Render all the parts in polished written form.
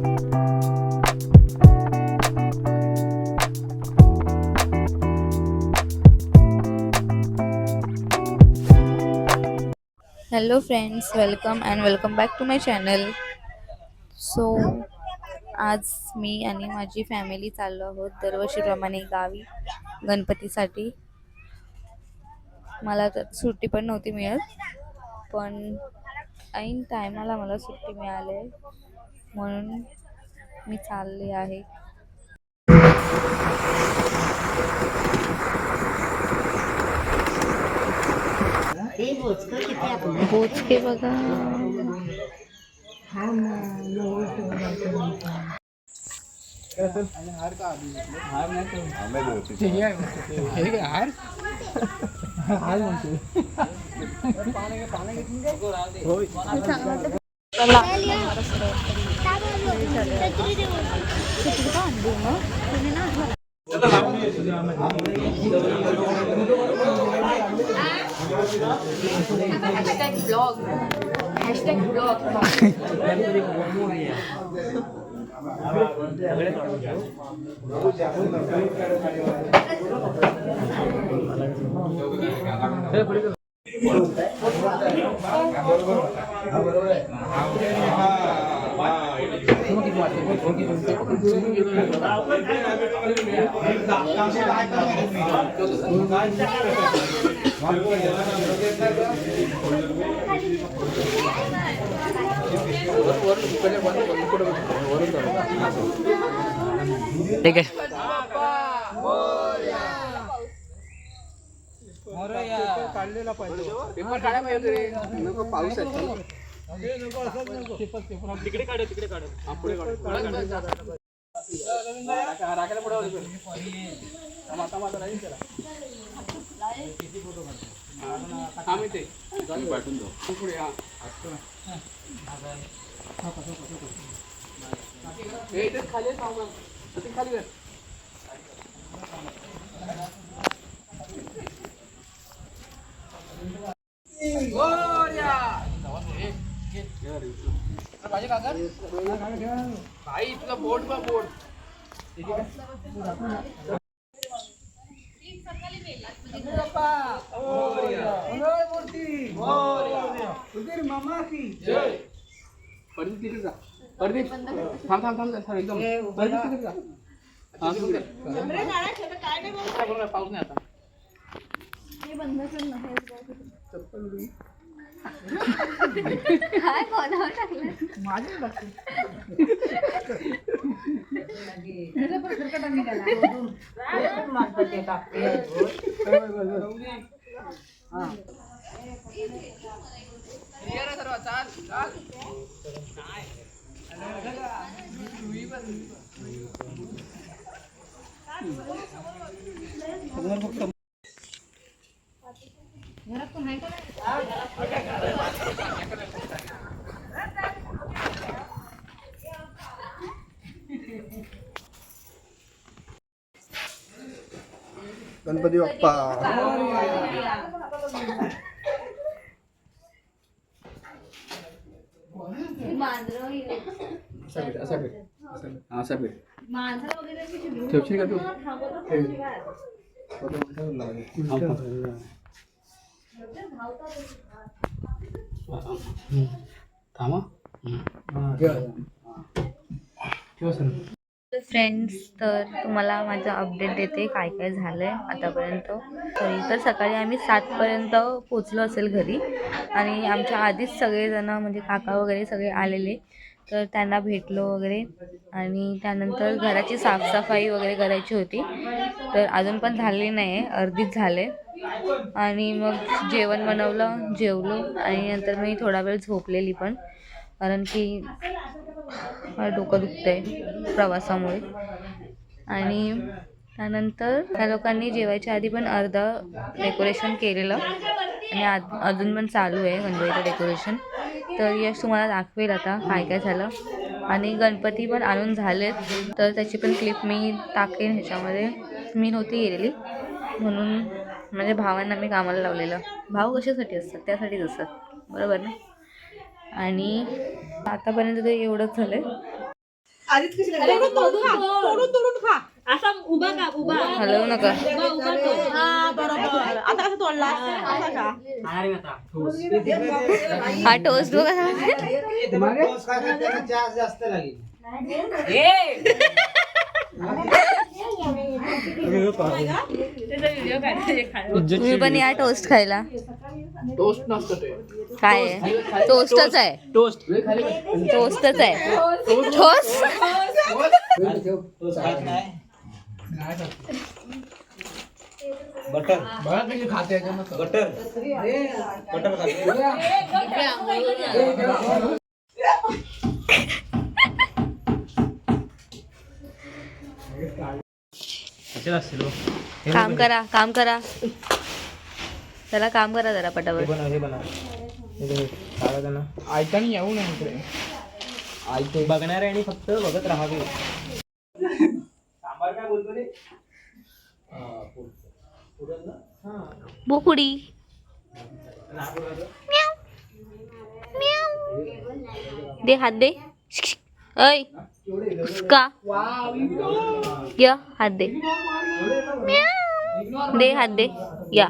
Hello friends, welcome back to my channel. So आज मी आणि माझी फॅमिली चाललो आहोत दरवर्षीप्रमाणे गावी गणपतीसाठी. मला तर सुट्टी पण नव्हती मिळत, पण ऐन टायमाला मला सुट्टी मिळाली म्हणून मी चालले आहे. पोचके बघा. ठीक आहे. काढलेला पाहिजे, पेपर काढायला पाहिजे. नको पाऊस आहे. तिकडे काढ, तिकडे काढ. पुढे काढ. राखायला पुढे माता माता राहील त्याला. हा मी ते पाठवून जाऊ पुढे. हा इथेच खाली खाली भाई तुझा बोट बा बोट. मामा की जय. परदीप तिकडे जा. परदीप थांब थांब थांब एकदम. परदीप तिकडे जा. हा तिकडे पाऊस नाही आता. चप्पल काय कोणावर टाकलं माझे टाकले. गणपती बाप्पा. असा भेट ठेवशील का तू. थांबा. फ्रेंड्स, तर तुम्हाला माझं अपडेट देते काय काय झालं आहे आतापर्यंत. तर सकाळी आम्ही 7पर्यंत पोचलो असेल घरी, आणि आमच्या आधीच सगळेजण म्हणजे काका वगैरे सगळे आलेले, तर त्यांना भेटलो वगैरे. आणि त्यानंतर घराची साफसफाई वगैरे करायची होती, तर अजून पण झालेली नाही आहे, अर्धीच झाले. आणि मग जेवण बनवलं, जेवलो, आणि नंतर मी थोडा वेळ झोपलेली पण, कारण की मला डोकं दुखतंय प्रवासामुळे. आणि त्यानंतर त्या लोकांनी जेवायच्या आधी पण अर्धं डेकोरेशन केलेलं, आणि अजून पण चालू आहे गणपतीचं डेकोरेशन. तर यश तुम्हाला दाखवेल आता काय काय झालं. आणि गणपती पण आणून झालेत, तर त्याची पण क्लिप मी टाकेन ह्याच्यामध्ये. मी नव्हती गेलेली म्हणून, म्हणजे भावांना मी कामाला लावलेलं. भाऊ कशासाठी असतात, त्यासाठीच असतात, बरोबर ना. आणि आतापर्यंत ते एवढंच झालं आहे. आधीच कशी तोडून खा असा उभा का उभा हलवू नका. उभा तो. हा बरोबर. आता कसं तोडला हा टोस्ट बघा. जास्त लागेल. तुम्ही पण या टोस्ट खायला. टोस्ट नसतं ते. काय आहे? टोस्टच आहे. टोस्ट टोस्टच आहे. टोस्ट. बटर बघा कशी खाते बटर बटर काम करा, काम करा. चला काम करा जरा पटापट. ऐकाने येऊ नये इकडे. ऐकतो बघणार आणि फक्त बघत राहावे. सांबार काय बोलतो रे? बोकुडी. दे हात दे. ऐ का या हात दे. दे हात दे. या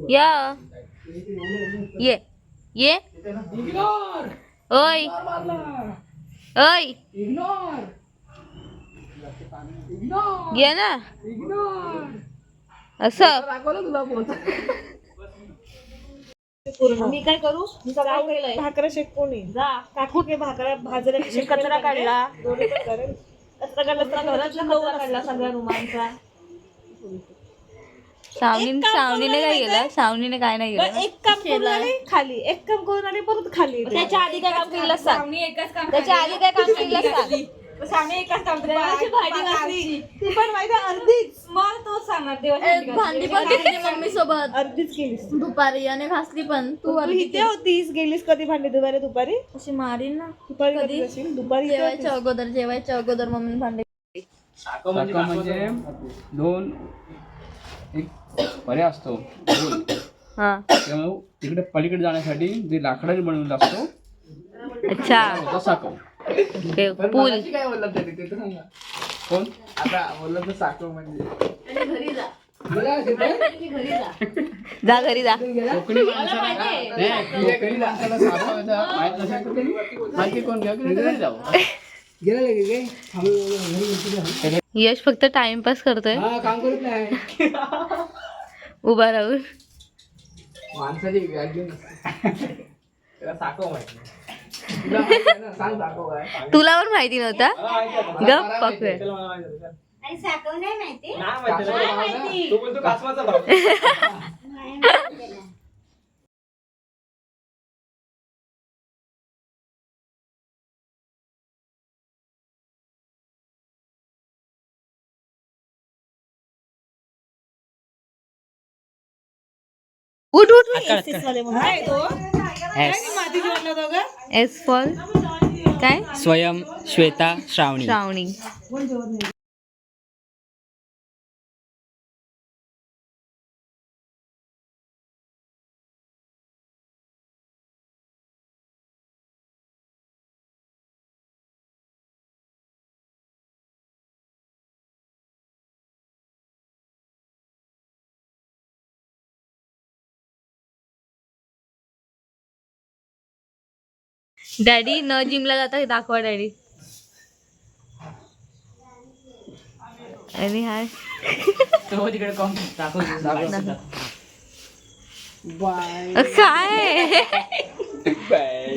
या ये ये. ओय ओय घे ना असं. मी काय करू भाकऱ्या शेकून जा काकू के भाकऱ्या भाजल्या कचरा काढला कचरा काढला कचरा काढला सगळ्या रुमांचा. सावनीने काय केलं? सावनीने काय नाही केलं? एक काम करून आले खाली एक काम करून आले परत खाली. त्याच्या आधी काय काम केलं सांग. त्याच्या आधी काय काम केलं सांग. भांडी घासली ती पण माहिती अर्धीच मग तो सांगणार भांडी पण केली मम्मी सोबत अर्धीच केलीस दुपारी आणि घासली पण तू तू इथे होतीस गेलीस कधी भांडी दुपारी दुपारी अशी मारीन ना दुपारी कधी जाशील? दुपारी इथे होतीस. जेवायच्या अगोदर मम्मी भांडी. साखर म्हणजे दोन एक पर्याय असतो दोन. हा त्यामुळे तिकडे पलीकडे जाण्यासाठी जे लाकडाने बनवलेला असतो अच्छा. होता साखर. ते पूल. काय बोलला तरी ते तर सांगा. कोण आता बोलला तर साखर म्हणजे जा घरी जा. कोकणी माणसाला कोकणी माणसाला साखर माहित नसेल तर त्यांनी माहिती कोण घ्या की घरी जाऊ. यश फक्त टाइमपास करतोय काम करत नाही उभा राहून. माणसाची व्हॅल्यू नसते. त्याला साखर माहिती नाही. तुला माहिती आहे ना? सांग साखर काय. तुला पण माहिती नव्हता. गप पकड. तू बोलतो कासवाचा भाव. उठ उठ. एस फॉर काय? स्वयं श्वेता श्रावणी. श्रावणी. डॅडी न जिमला जाता दाखवा डॅडी. आणि हाय तिकडे काय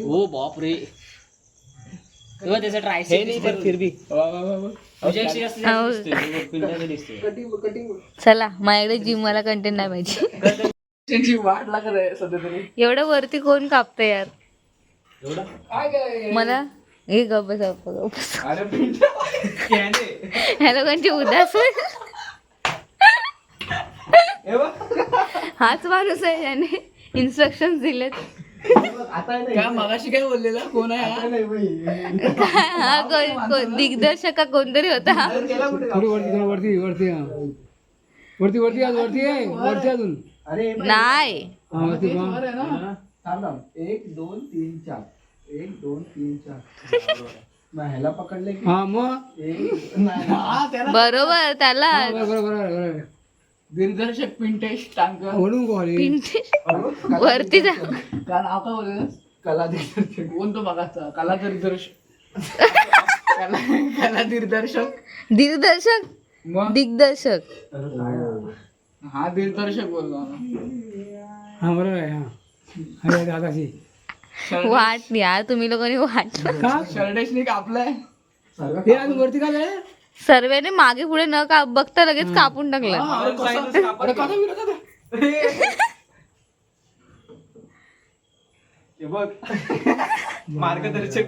ओ बाप रे. तेव्हा त्याचा ट्रायसेप फिर भी चला माझ्याकडे जिम मला कंटेंट नाही पाहिजे. त्यांची वाट लागत आहे सध्या तरी. एवढं वरती कोण कापतंय यार काय काय मला. हे गप बसा, गप बसा. अरे ह्या लोकांची उदास हाच माणूस आहे याने इन्स्ट्रक्शन दिलेत. काय मगाशी काय बोललेला कोण आहे हा दिग्दर्शक का कोणतरी होता. थोडी वरती वरती वरती वरती वरती वरती आहे वरती अजून. नाही 1 2 3 4 1 2 3 4 ह्याला पकडले हा मग हा त्याला बरोबर त्याला बरोबर दिग्दर्शक पिंटेश टांकर म्हणून वरती जा. का नाव काय बोललं कला दिग्दर्शक कोण तो बघायचा कला दिग्दर्शक कला दिग्दर्शक दिग्दर्शक मग दिग्दर्शक हा दिग्दर्शक बोललो हा बरोबर आहे हा दादाशी वाट यार तुम्ही लोकांनी वाट शर्टेशनी कापलाय हे आज वरती का जाय सर्वेने मागे पुढे न का बघता लगेच कापून टाकलं. अरे कसा विरोधात आहे? मार्गदर्शक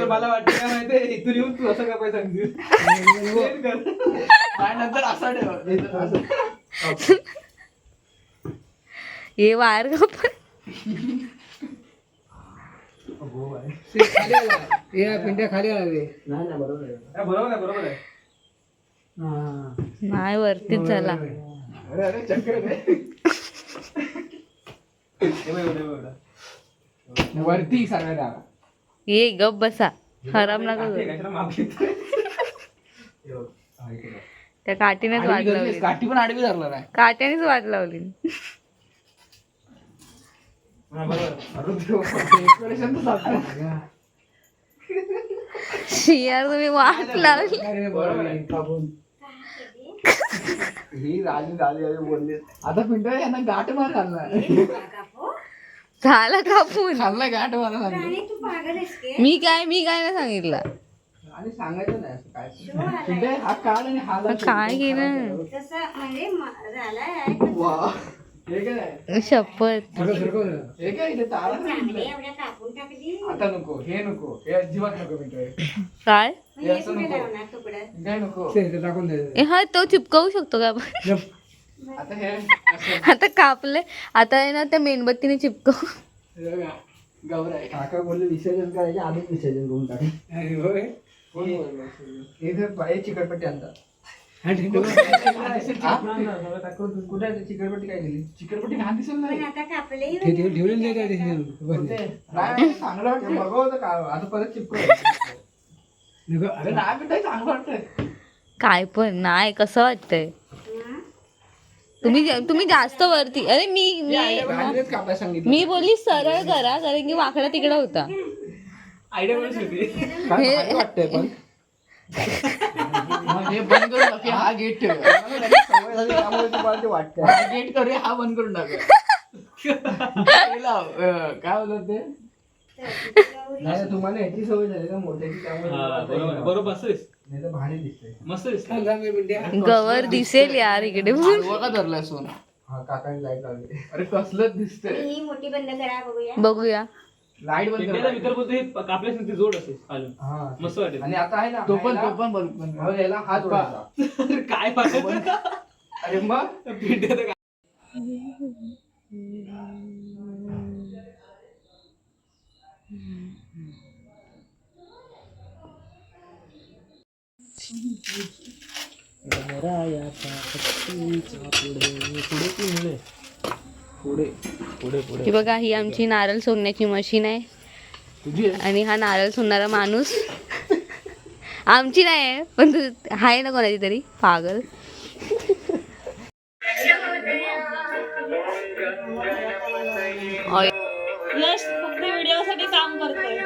मला वाटतं काय माहितीये इथून येऊन तू असं काय पाहिजे सांगशील काय नंतर असा ठेव हे वायर काप पिंट्या खाली आला रे बरोबर आहे नाही वरतीच झाला. अरे अरे चक्कर वरती सगळ्या ये गप बसा खराब नका करू. त्या काठीनेच वाट लावली. काठी पण आडवी धरला नाही काट्यानेच वाट लावली. यार तुम्ही वाट लावली. ही झाली बोलले आता पिंट्या यांना गाठ मार खाल्ला झाला कापून. खाल्लाय गाठ मारा सांगितलं मी काय नाही सांगितलं. आणि सांगायचं नाही असं काय पिंट्या हा काढ आणि हा लाव. काय केलं वा हे काय शपथ. हे काय इथे तारा आता नको हे नको हे अजिबात नको पिंट्या काय हे असं नको काय नको टाकून द्यायचं ए हा तो चिपकवू शकतो का आपण. आता हे असं आता कापले आता आहे ना त्या मेणबत्तीने चिपकवू. गौराय काका बोलले विसर्जन करायचे आधीच विसर्जन करून टाके कोण बोललं हे चिकटपट्टी आणतात कुठे चिकटपट्टी काय दिली चिकटपट्टी घाण दिसेल नाही चांगलं वाटतं बघा का आता परत चिपक अरे नाही भेटाय चांगलं वाटतंय काय पण नाही कसं वाटतंय. तुम्ही जास्त वरती. अरे कापाय सांगितलं मी बोलली सरळ करा कारण की वाकडा तिकडा होता. आयडिया पण होती काय भारी वाटतंय पण हे बंद करून टाक हा गेट ठेव सवय झाली त्यामुळे तुम्हाला ते वाटतंय गेट करूया हा बंद करून टाक काय बोलत ते नाही तुम्हाला ह्याची सवय झाली ना मोठ्याची त्यामुळे बरोबर असतेस नाही तर भारी दिसतंय मस्त दिसते गवर दिसेल यार इकडे. का धरलाय सोन हा काकाने लाईट लावली अरे कसलंच दिसतंय ही मोठी बंद करा बघूया. बघूया. लाईट बंद इंडियाला करा मित्र बोलतो हे कापल्यास ती जोड असेल खालून हा मस्त वाटेल आणि आता आहे ना तो पण बंद कर. याला हात जोडायचा काय पाहिजे अरे मग पिंट्या तर ही बघा ही आमची नारळ सोलण्याची मशीन आहे तुझी आहे? आणि हा नारळ सोलणारा माणूस आमची नाही आहे पण तू आहे ना कोणाची तरी पागल. यश फक्त व्हिडिओसाठी काम करतोय.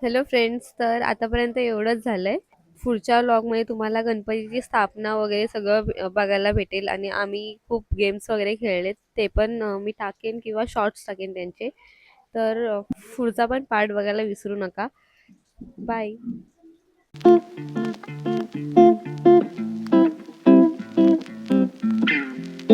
हॅलो फ्रेंड्स, तर आतापर्यंत एवढंच झालंय. पुढच्या व्लॉगमध्ये तुम्हाला गणपतीची स्थापना वगैरे सगळं बघायला भेटेल आणि आम्ही खूप गेम्स वगैरे खेळलेत ते पण मी टाकेन किंवा शॉर्ट्स टाकेन त्यांचे. तर पुढचा पण पार्ट बघायला विसरू नका. बाय.